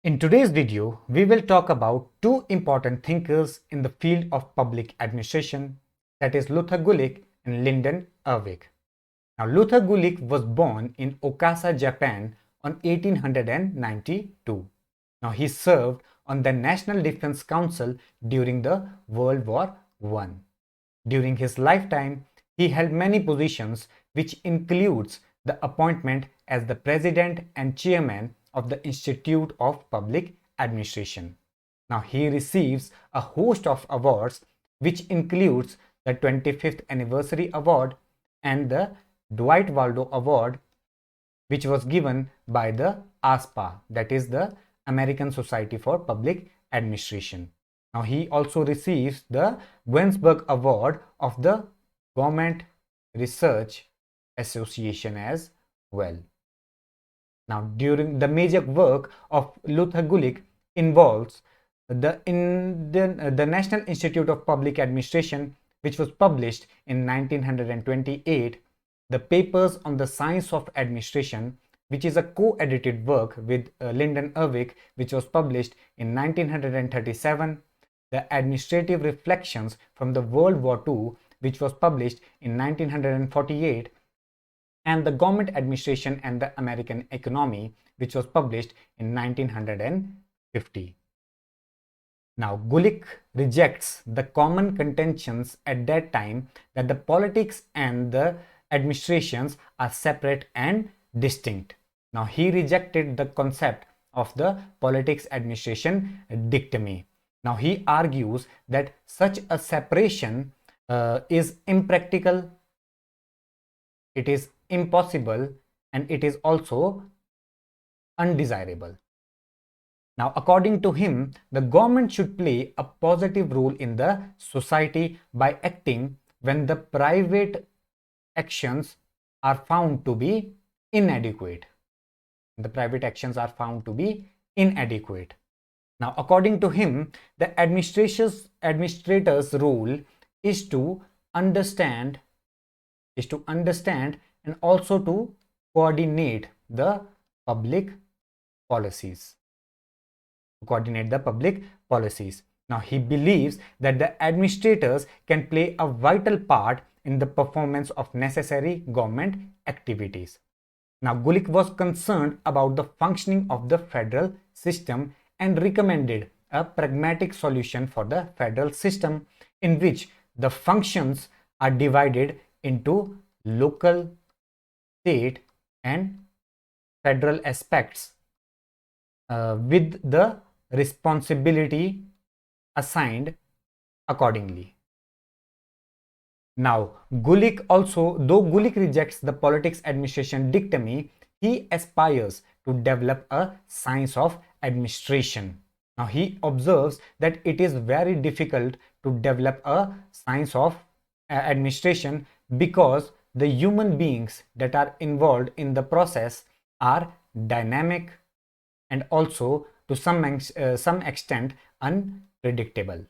In today's video, we will talk about two important thinkers in the field of public administration, that is Luther Gulick and Lyndall Urwick. Now, Luther Gulick was born in Okasa, Japan on 1892. Now, he served on the National Defense Council during the World War I. During his lifetime, he held many positions, which includes the appointment as the president and chairman of the Institute of Public Administration. Now, he receives a host of awards, which includes the 25th Anniversary Award and the Dwight Waldo Award, which was given by the ASPA, that is the American Society for Public Administration. Now, he also receives the Wensberg Award of the Government Research Association as well. Now, during the major work of Luther Gulick involves the National Institute of Public Administration, which was published in 1928, the Papers on the Science of Administration, which is a co-edited work with Lyndall Urwick, which was published in 1937, the Administrative Reflections from the World War II, which was published in 1948, and the Government Administration and the American Economy, which was published in 1950. Now, Gulick rejects the common contentions at that time that the politics and the administrations are separate and distinct. Now, he rejected the concept of the politics administration dichotomy. Now, he argues that such a separation is impractical, it is impossible, and it is also undesirable. Now, according to him, the government should play a positive role in the society by acting when the private actions are found to be inadequate. The private actions are found to be inadequate. Now, according to him, the administrator's role is to understand and also to coordinate the public policies. Now, he believes that the administrators can play a vital part in the performance of necessary government activities. Now, Gulick was concerned about the functioning of the federal system and recommended a pragmatic solution for the federal system in which the functions are divided into local, state, and federal aspects with the responsibility assigned accordingly. Now, though Gulick rejects the politics administration dichotomy, he aspires to develop a science of administration. Now, he observes that it is very difficult to develop a science of administration because the human beings that are involved in the process are dynamic and also to some extent unpredictable.